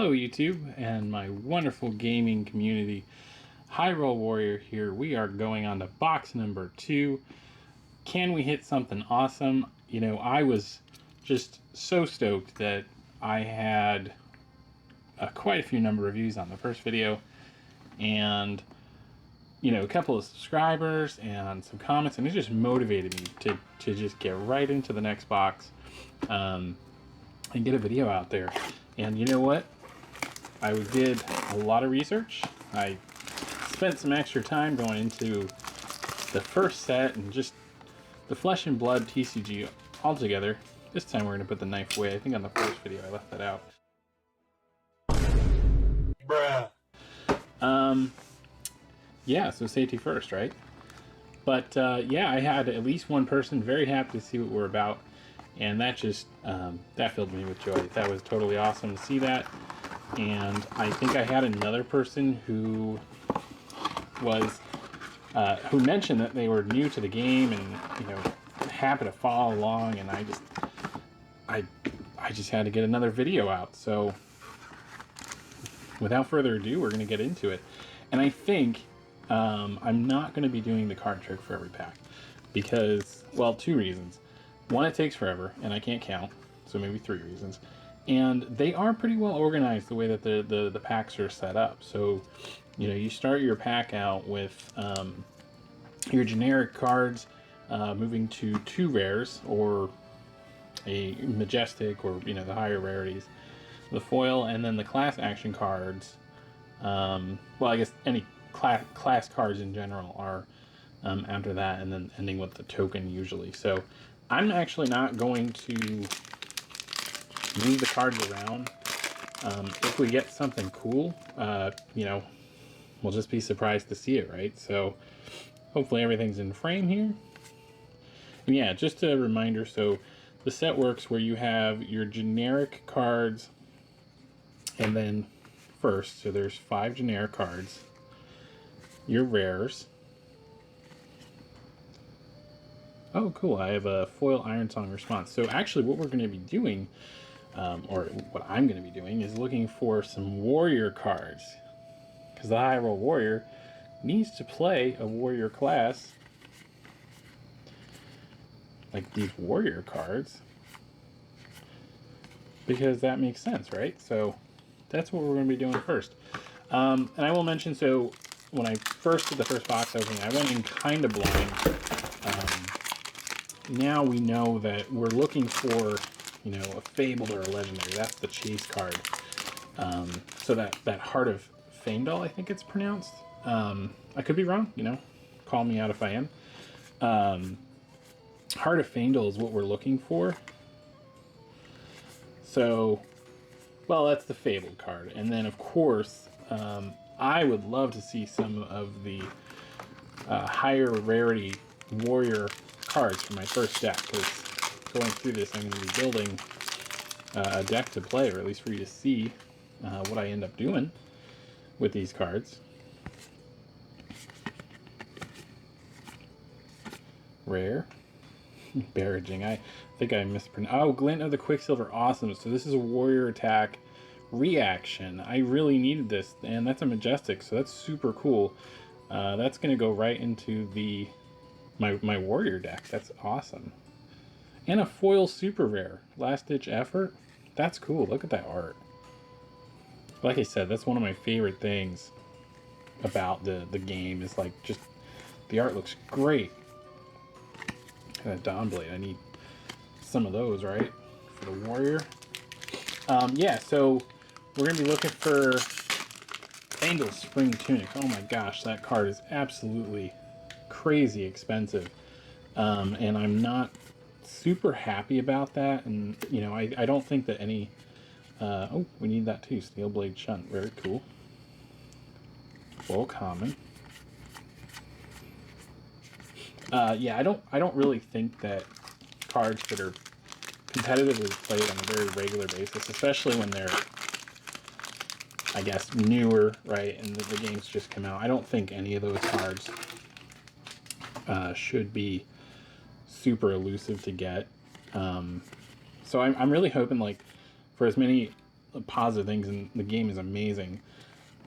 Hello YouTube and my wonderful gaming community. Hyrule Warrior here. We are going on to box number 2. Can we hit something awesome? You know, I was just so stoked that I had quite a few number of views on the first video, and you know, a couple of subscribers and some comments, and it just motivated me to just get right into the next box and get a video out there. And you know what? I did a lot of research. I spent some extra time going into the first set and just the Flesh and Blood TCG altogether. This time we're going to put the knife away. I think on the first video I left that out. Bruh. Yeah, so safety first, right? But yeah, I had at least one person very happy to see what we're about, and that just that filled me with joy. That was totally awesome to see that. And I think I had another person who was who mentioned that they were new to the game and, you know, happy to follow along, and I just had to get another video out. So without further ado, we're going to get into it. And I think I'm not going to be doing the card trick for every pack because, well, two reasons. One, it takes forever and I can't count, so maybe three reasons. And they are pretty well organized the way that the packs are set up. So, you know, you start your pack out with your generic cards, moving to 2 rares or a majestic, or, you know, the higher rarities, the foil, and then the class action cards. Well, I guess any class cards in general are after that, and then ending with the token usually. So I'm actually not going to move the cards around. If we get something cool, you know, we'll just be surprised to see it, right? So hopefully everything's in frame here. And yeah, just a reminder, so the set works where you have your generic cards, and then first, so there's 5 generic cards, your rares. Oh, cool, I have a foil Iron Song response. So actually what we're going to be doing, or what I'm going to be doing, is looking for some warrior cards. Because the Hyrule Warrior needs to play a warrior class like these warrior cards, because that makes sense, right? So that's what we're going to be doing first. And I will mention, so when I first did the first box opening, I went in kind of blind. Now we know that we're looking for, you know, a fabled or a legendary. That's the chase card. So that Heart of Faendal, I think it's pronounced. I could be wrong, you know, call me out if I am. Heart of Faendal is what we're looking for. So, well, that's the fabled card. And then, of course, I would love to see some of the higher rarity warrior cards for my first deck, because going through this, I'm going to be building a deck to play, or at least for you to see what I end up doing with these cards. Rare. Barraging. I think I mispronounced. Oh, Glint of the Quicksilver. Awesome. So this is a warrior attack reaction. I really needed this, and that's a majestic, so that's super cool. That's going to go right into my warrior deck. That's awesome. And a foil super rare. Last ditch effort. That's cool. Look at that art. Like I said, that's one of my favorite things about the game, is like, just the art looks great. And a Dawn Blade. I need some of those, right? For the warrior. Yeah, so we're going to be looking for Faendal's Spring Tunic. Oh my gosh, that card is absolutely crazy expensive. And I'm not super happy about that. And, you know, I don't think that any... oh, we need that too. Steel Blade Shunt. Very cool. Full common. Yeah, I don't really think that cards that are competitively played on a very regular basis, especially when they're, I guess, newer, right, and the game's just come out, I don't think any of those cards should be super elusive to get. So I'm really hoping, like, for as many positive things, and the game is amazing.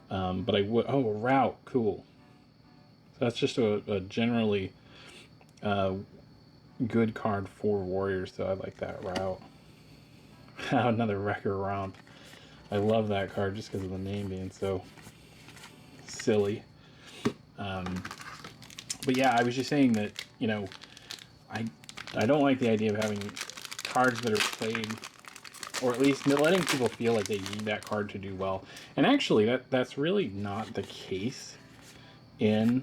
But I would... Oh, a route. Cool. So that's just a generally good card for Warriors, so I like that route. Another Wrecker Romp. I love that card just because of the name being so silly. But yeah, I was just saying that, you know, I don't like the idea of having cards that are played, or at least letting people feel like they need that card to do well. And actually, that's really not the case in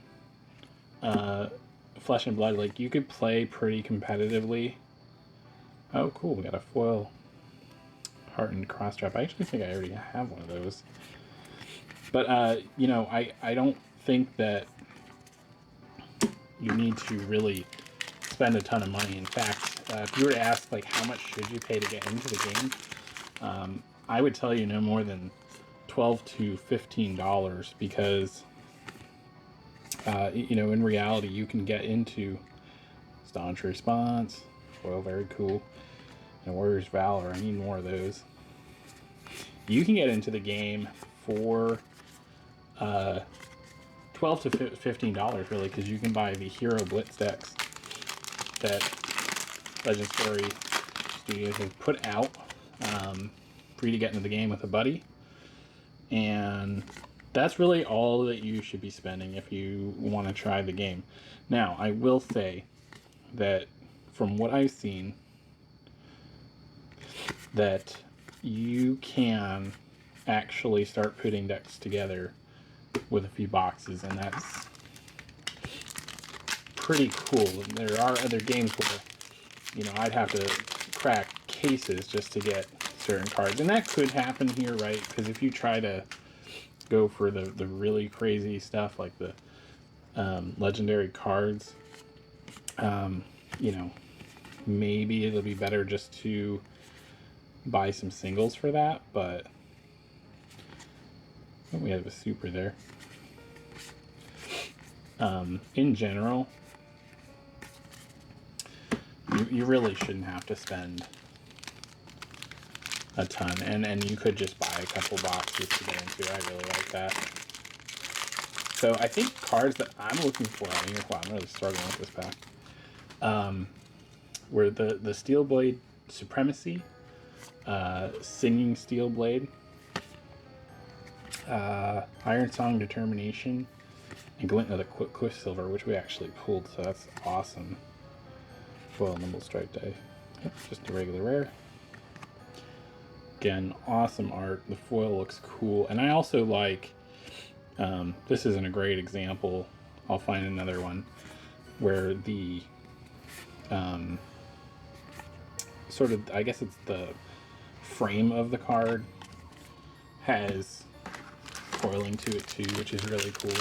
Flesh and Blood. Like, you could play pretty competitively. Oh, cool, we got a foil Hardened Cross Trap. I actually think I already have one of those. But, you know, I don't think that you need to really spend a ton of money. In fact, if you were to ask, like, how much should you pay to get into the game, I would tell you no more than $12 to $15, because, you know, in reality, you can get into Staunch Response, well, very cool, and Warrior's Valor. I need more of those. You can get into the game for $12 to $15, really, because you can buy the Hero Blitz decks that Legend Story Studios has put out for you to get into the game with a buddy. And that's really all that you should be spending if you want to try the game. Now, I will say that from what I've seen, that you can actually start putting decks together with a few boxes, and that's pretty cool. And there are other games where, you know, I'd have to crack cases just to get certain cards, and that could happen here, right? Because if you try to go for the really crazy stuff like the legendary cards, you know, maybe it'll be better just to buy some singles for that. But oh, we have a super there. In general, you really shouldn't have to spend a ton, and you could just buy a couple boxes to get into. I really like that. So I think cards that I'm looking for out here, wow, I'm really struggling with this pack, were the Steelblade Supremacy, Singing Steelblade, Iron Song Determination, and Glint of the Quicksilver, which we actually pulled, so that's awesome. Foil Nimble Strike Die. Yep, just a regular rare. Again, awesome art. The foil looks cool. And I also like, this isn't a great example, I'll find another one, where the, sort of, I guess it's the frame of the card has foiling to it too, which is really cool.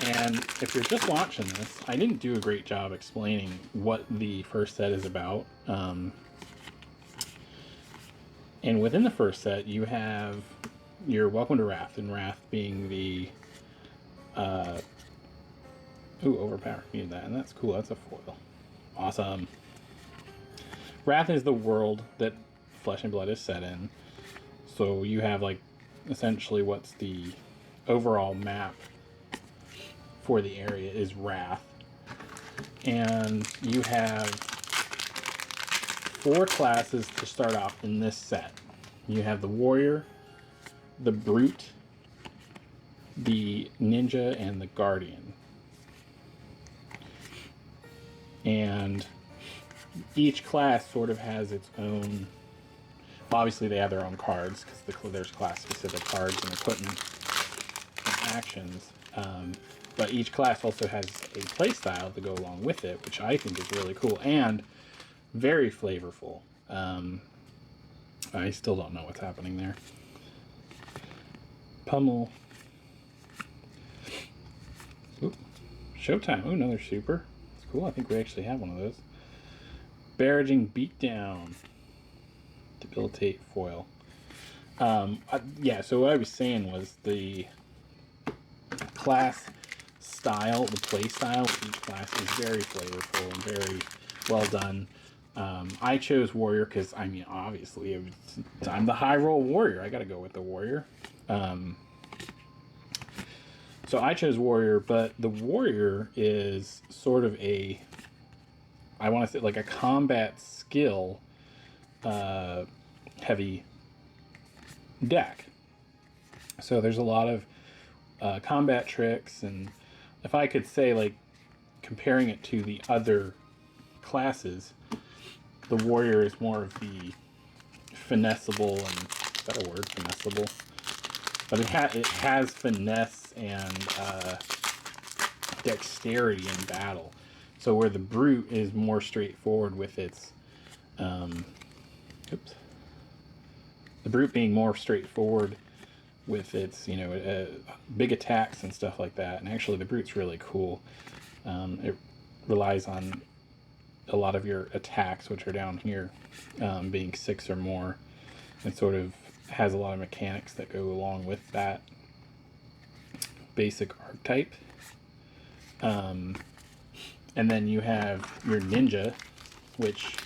And if you're just watching this, I didn't do a great job explaining what the first set is about. And within the first set, you have your Welcome to Rathe, and Rathe being the... ooh, Overpower. Need that, and that's cool. That's a foil. Awesome. Rathe is the world that Flesh and Blood is set in. So you have, like, essentially what's the overall map for the area is Rathe. And you have 4 classes to start off in this set. You have the Warrior, the Brute, the Ninja, and the Guardian. And each class sort of has its own... Well, obviously they have their own cards, because there's class-specific cards and equipment and actions. But each class also has a playstyle to go along with it, which I think is really cool and very flavorful. I still don't know what's happening there. Pummel. Oop. Showtime. Oh, another super. It's cool. I think we actually have one of those. Barraging Beatdown. Debilitate foil. Yeah, so what I was saying was the class style, the play style of each class is very flavorful and very well done. I chose warrior because, I mean, obviously, I'm the high roll warrior. I got to go with the warrior. So I chose warrior, but the warrior is sort of a, I want to say, like a combat skill heavy deck. So there's a lot of combat tricks, and if I could say, like, comparing it to the other classes, the warrior is more of the finessable, and is that a word, finessable? But it has finesse and dexterity in battle. So where the brute is more straightforward with its, the brute being more straightforward with its, you know, big attacks and stuff like that. And actually, the brute's really cool. It relies on a lot of your attacks, which are down here, being 6 or more, and sort of has a lot of mechanics that go along with that basic archetype. And then you have your ninja, which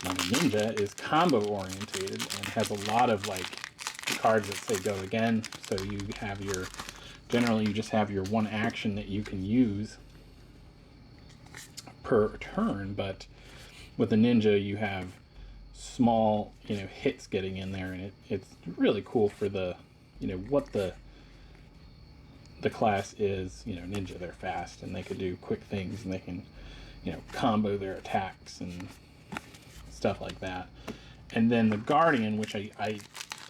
now the ninja is combo orientated and has a lot of like cards that say go again. So you have your, generally you just have your one action that you can use per turn, but with the ninja you have small, you know, hits getting in there, and it's really cool for the, you know, what the class is. You know, ninja, they're fast and they can do quick things, and they can, you know, combo their attacks and stuff like that. And then the guardian, which I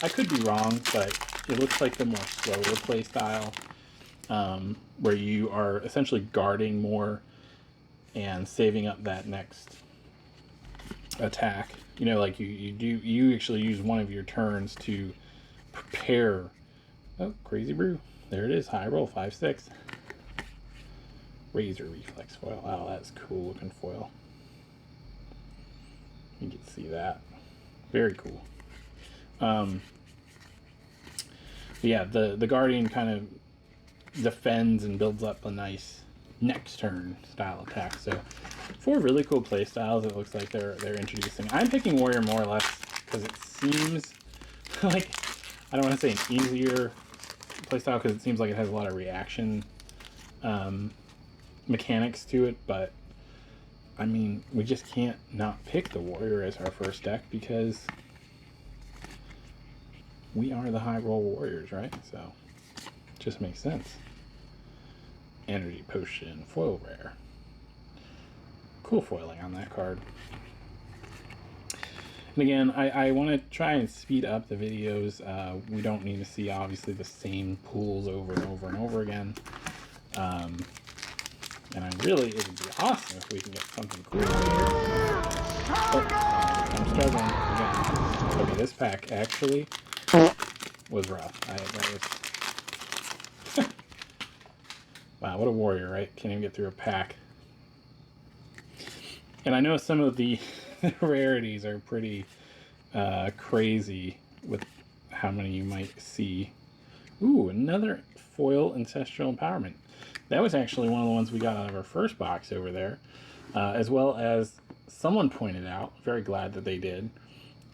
could be wrong, but it looks like the more slower play style, where you are essentially guarding more and saving up that next attack. You know, like you actually use one of your turns to prepare. Oh, crazy brew. There it is. High roll, 5/6. Razor reflex foil. Wow, that's cool looking foil. You can see that. Very cool. Yeah, the guardian kind of defends and builds up a nice next turn style attack. So 4 really cool play styles it looks like they're introducing. I'm picking warrior more or less because it seems like, I don't want to say an easier play style because it seems like it has a lot of reaction mechanics to it, but I mean, we just can't not pick the warrior as our first deck because we are the high roll warriors, right? So it just makes sense. Energy potion, foil rare. Cool foiling on that card. And again, I want to try and speed up the videos. We don't need to see, obviously, the same pools over and over and over again. And it would be awesome if we can get something cool here. Oh, I'm struggling again. Okay, this pack actually was rough. That was wow, what a warrior, right? Can't even get through a pack. And I know some of the rarities are pretty crazy with how many you might see. Ooh, another foil Ancestral Empowerment. That was actually one of the ones we got out of our first box over there. As well as someone pointed out, very glad that they did,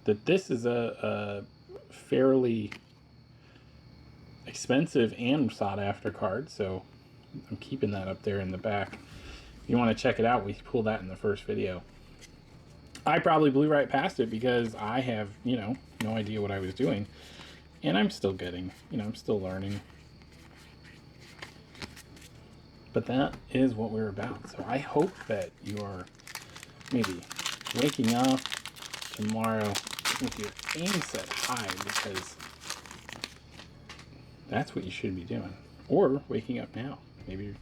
that this is a fairly expensive and sought after card. So I'm keeping that up there in the back. If you want to check it out, we pulled that in the first video. I probably blew right past it because I have, you know, no idea what I was doing. And I'm still getting, you know, I'm still learning. But that is what we're about. So I hope that you are maybe waking up tomorrow with your aim set high, because that's what you should be doing. Or waking up now. Maybe you're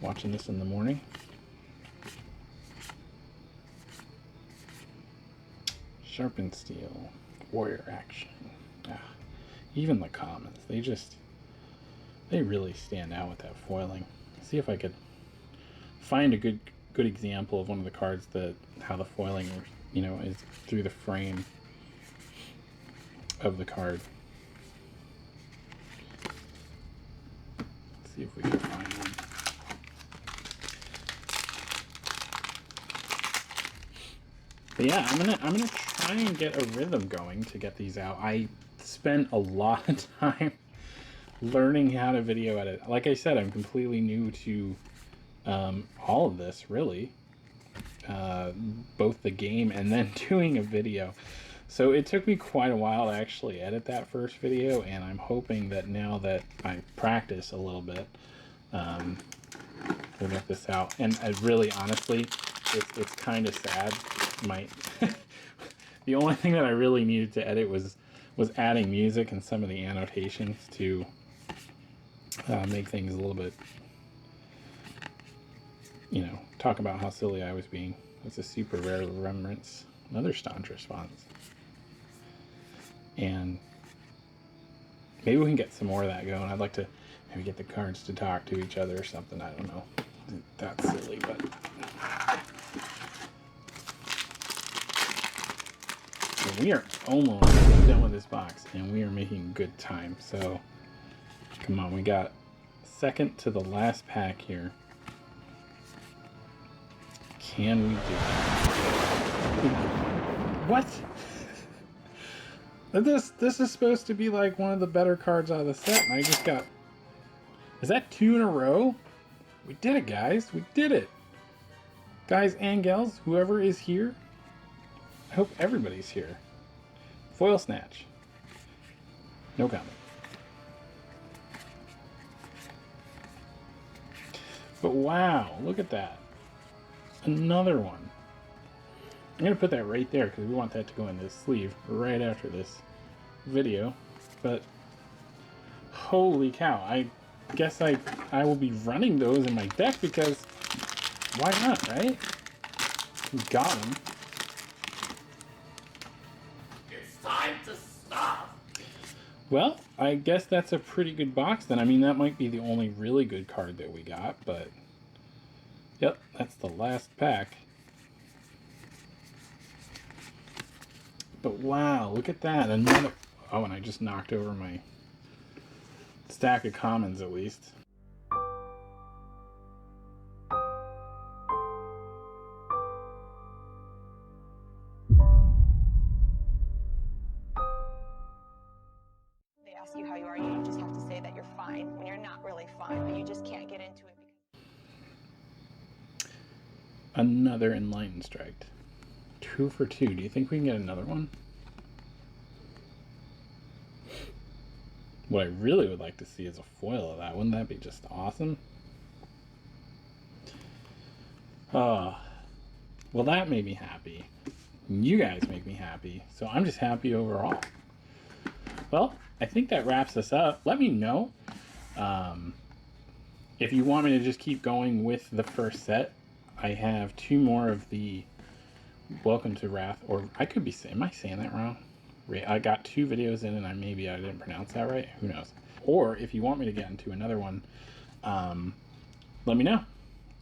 watching this in the morning. Sharpened Steel, Warrior Action. Even the commons, they really stand out with that foiling. See if I could find a good example of one of the cards that how the foiling, you know, is through the frame of the card. Let's see if we can find one. But yeah, I'm gonna try and get a rhythm going to get these out. I spent a lot of time learning how to video edit. Like I said, I'm completely new to all of this, really. Both the game and then doing a video. So it took me quite a while to actually edit that first video, and I'm hoping that now that I practice a little bit, we'll get this out. And I really, honestly, it's kind of sad. The only thing that I really needed to edit was adding music and some of the annotations to make things a little bit, you know, talk about how silly I was being. It's a super rare remembrance. Another staunch response. And maybe we can get some more of that going. I'd like to maybe get the cards to talk to each other or something. I don't know. That's silly, but... So we are almost done with this box, and we are making good time. So, come on. We got second to the last pack here. Can we do it? What? This is supposed to be like one of the better cards out of the set, and I just got... Is that 2 in a row? We did it, guys. We did it. Guys and gals, whoever is here, I hope everybody's here. Foil snatch. No comment. But wow, look at that. Another one. I'm going to put that right there because we want that to go in this sleeve right after this video. But holy cow, I guess I will be running those in my deck because why not, right? We got them. It's time to stop. Well, I guess that's a pretty good box then. I mean, that might be the only really good card that we got, but yep, that's the last pack. But wow, look at that. Another... Oh, and I just knocked over my stack of commons at least. They ask you how you are, you just have to say that you're fine when you're not really fine, but you just can't get into it because... Another Enlightened Strike. 2 for 2. Do you think we can get another one? What I really would like to see is a foil of that. Wouldn't that be just awesome? Well, that made me happy. You guys make me happy. So I'm just happy overall. Well, I think that wraps us up. Let me know if you want me to just keep going with the first set. I have 2 more of the Welcome to Rathe, or I could be saying, am I saying that wrong? I got 2 videos in and I didn't pronounce that right. Who knows? Or if you want me to get into another one, let me know.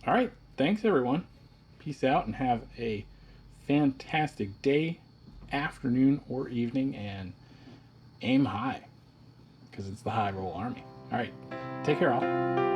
All right. Thanks, everyone. Peace out and have a fantastic day, afternoon, or evening, and aim high because it's the High Roll Army. All right. Take care, all.